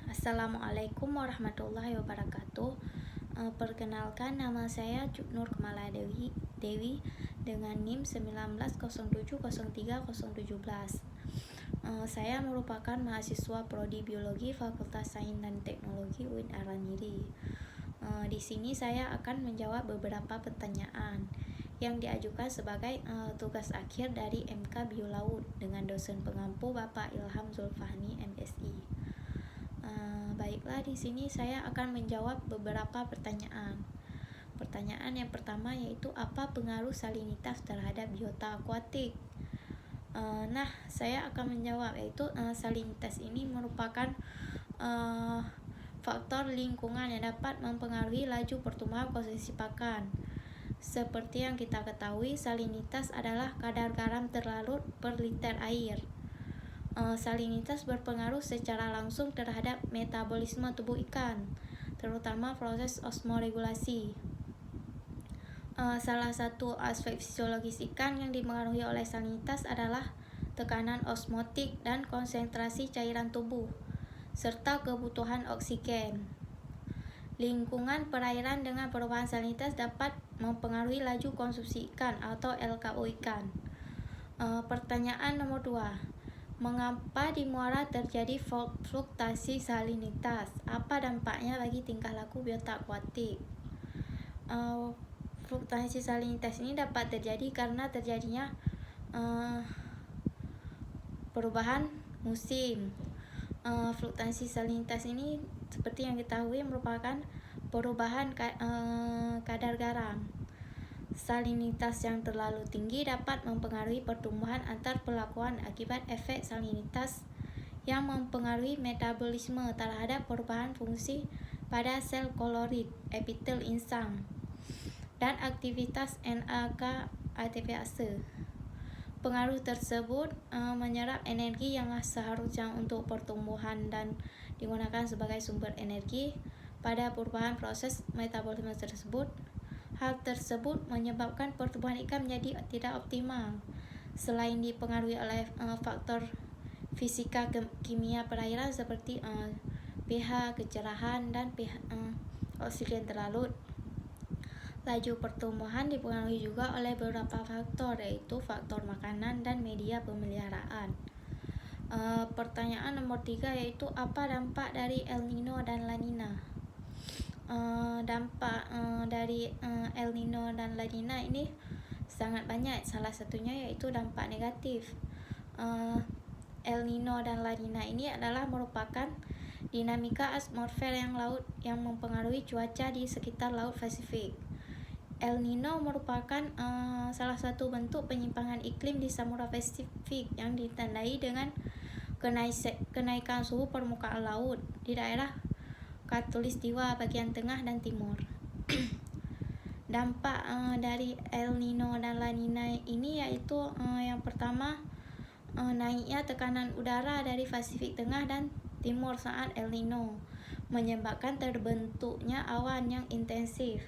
Assalamualaikum warahmatullahi wabarakatuh. Perkenalkan, nama saya Nur Kemala Dewi dengan NIM 1907030017. Saya merupakan mahasiswa Prodi Biologi Fakultas Sains dan Teknologi UIN Araniri. Di sini saya akan menjawab beberapa pertanyaan yang diajukan sebagai tugas akhir dari MK Biolaut dengan dosen pengampu Bapak Ilham Zulfahni MSI. Baiklah, di sini saya akan menjawab beberapa pertanyaan. Pertanyaan yang pertama yaitu apa pengaruh salinitas terhadap biota akuatik? Saya akan menjawab yaitu salinitas ini merupakan faktor lingkungan yang dapat mempengaruhi laju pertumbuhan konsumsi pakan. Seperti yang kita ketahui, salinitas adalah kadar garam terlarut per liter air. Salinitas berpengaruh secara langsung terhadap metabolisme tubuh ikan, terutama proses osmoregulasi. Salah satu aspek fisiologis ikan yang dipengaruhi oleh salinitas adalah tekanan osmotik dan konsentrasi cairan tubuh, serta kebutuhan oksigen. Lingkungan perairan dengan perubahan salinitas dapat mempengaruhi laju konsumsi ikan atau LKO ikan. Pertanyaan nomor 2. Mengapa di muara terjadi fluktuasi salinitas? Apa dampaknya bagi tingkah laku biota akuatik? Fluktuasi salinitas ini dapat terjadi karena terjadinya perubahan musim. Fluktuasi salinitas ini seperti yang kita ketahui merupakan perubahan kadar garam. Salinitas yang terlalu tinggi dapat mempengaruhi pertumbuhan antar perlakuan akibat efek salinitas yang mempengaruhi metabolisme terhadap perubahan fungsi pada sel koloid epitel insang dan aktivitas NAK ATPase. Pengaruh tersebut menyerap energi yang seharusnya untuk pertumbuhan dan digunakan sebagai sumber energi pada perubahan proses metabolisme tersebut. Hal tersebut menyebabkan pertumbuhan ikan menjadi tidak optimal. Selain dipengaruhi oleh faktor fisika kimia perairan seperti pH, kecerahan, dan pH oksigen terlarut, laju pertumbuhan dipengaruhi juga oleh beberapa faktor, yaitu faktor makanan dan media pemeliharaan. Pertanyaan nomor 3 yaitu apa dampak dari El Nino dan La Nina? Dampak dari El Nino dan La Nina ini sangat banyak. Salah satunya yaitu dampak negatif. El Nino dan La Nina ini adalah merupakan dinamika atmosfer yang laut yang mempengaruhi cuaca di sekitar Laut Pasifik. El Nino merupakan salah satu bentuk penyimpangan iklim di Samudra Pasifik yang ditandai dengan kenaikan suhu permukaan laut di daerah Khatulistiwa bagian tengah dan timur. Dampak dari El Nino dan La Nina ini yaitu yang pertama, naiknya tekanan udara dari Pasifik Tengah dan Timur saat El Nino menyebabkan terbentuknya awan yang intensif.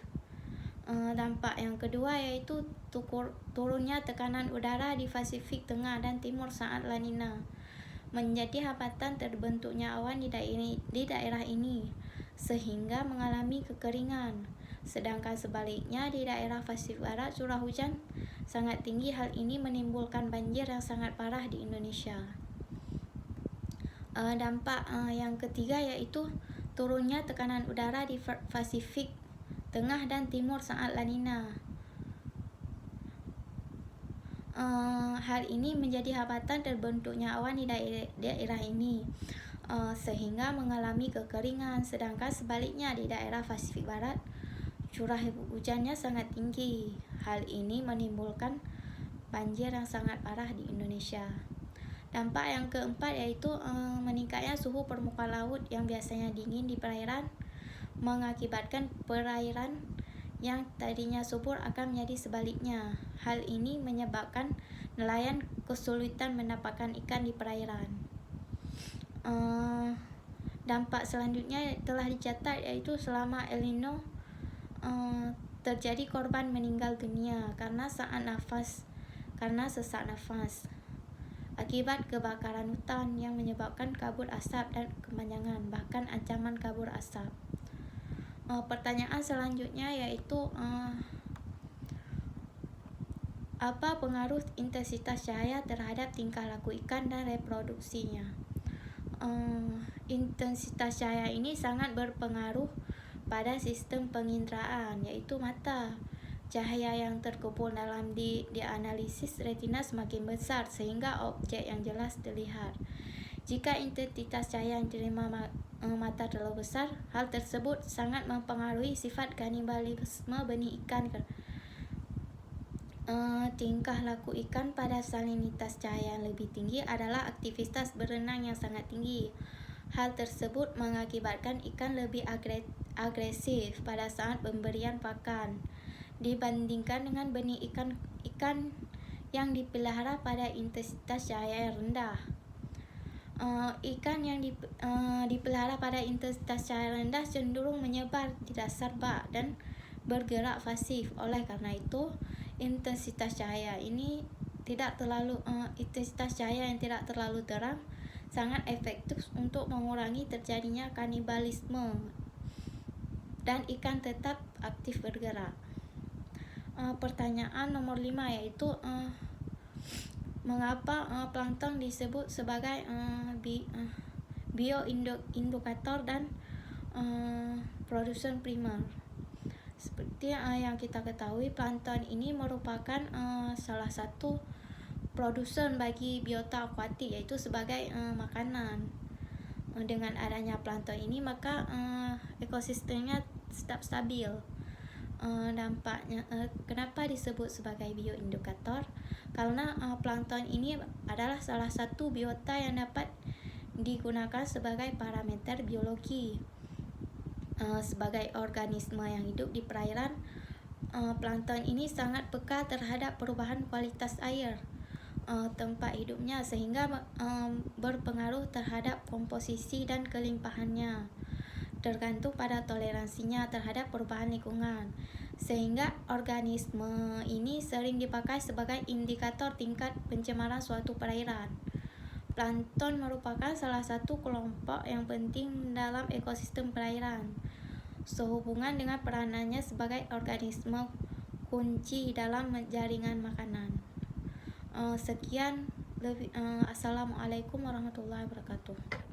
Dampak yang kedua yaitu turunnya tekanan udara di Pasifik Tengah dan Timur saat La Nina menjadi hambatan terbentuknya awan di daerah ini, sehingga mengalami kekeringan. Sedangkan sebaliknya di daerah Pasifik Barat curah hujan sangat tinggi. Hal ini menimbulkan banjir yang sangat parah di Indonesia. Dampak yang ketiga yaitu turunnya tekanan udara di Pasifik Tengah dan Timur saat La Nina. Hal ini menjadi hambatan terbentuknya awan di daerah ini, sehingga mengalami kekeringan. Sedangkan sebaliknya di daerah Pasifik Barat curah hujannya sangat tinggi. Hal ini menimbulkan banjir yang sangat parah di Indonesia. Dampak yang keempat yaitu meningkatnya suhu permukaan laut yang biasanya dingin di perairan mengakibatkan perairan yang tadinya subur akan menjadi sebaliknya. Hal ini menyebabkan nelayan kesulitan mendapatkan ikan di perairan. Dampak selanjutnya telah dicatat yaitu selama El Nino terjadi korban meninggal dunia karena sesak nafas. akibat kebakaran hutan yang menyebabkan kabut asap dan kepanjangan, bahkan ancaman kabut asap. Pertanyaan selanjutnya yaitu apa pengaruh intensitas cahaya terhadap tingkah laku ikan dan reproduksinya? Intensitas cahaya ini sangat berpengaruh pada sistem penginderaan, yaitu mata. Cahaya yang terkumpul dalam dianalisis retina semakin besar sehingga objek yang jelas terlihat. Jika intensitas cahaya yang diterima mata terlalu besar, hal tersebut sangat mempengaruhi sifat kanibalisme benih ikan. Tingkah laku ikan pada salinitas cahaya yang lebih tinggi adalah aktivitas berenang yang sangat tinggi. Hal tersebut mengakibatkan ikan lebih agresif pada saat pemberian pakan dibandingkan dengan benih ikan yang dipelihara pada intensitas cahaya yang rendah. Ikan yang dipelihara pada intensitas cahaya rendah cenderung menyebar di dasar bak dan bergerak pasif. Oleh karena itu, intensitas cahaya yang tidak terlalu terang sangat efektif untuk mengurangi terjadinya kanibalisme dan ikan tetap aktif bergerak. Pertanyaan nomor 5 yaitu mengapa plankton disebut sebagai bioindikator dan produsen primer? Seperti yang kita ketahui, plankton ini merupakan salah satu produsen bagi biota akuatik, yaitu sebagai makanan. Dengan adanya plankton ini maka ekosistemnya tetap stabil. Dampaknya kenapa disebut sebagai bioindikator? Karena plankton ini adalah salah satu biota yang dapat digunakan sebagai parameter biologi. Sebagai organisme yang hidup di perairan, plankton ini sangat peka terhadap perubahan kualitas air tempat hidupnya, sehingga berpengaruh terhadap komposisi dan kelimpahannya, tergantung pada toleransinya terhadap perubahan lingkungan. Sehingga organisme ini sering dipakai sebagai indikator tingkat pencemaran suatu perairan. Plankton merupakan salah satu kelompok yang penting dalam ekosistem perairan, sehubungan dengan peranannya sebagai organisme kunci dalam jaringan makanan. Sekian, Assalamualaikum warahmatullahi wabarakatuh.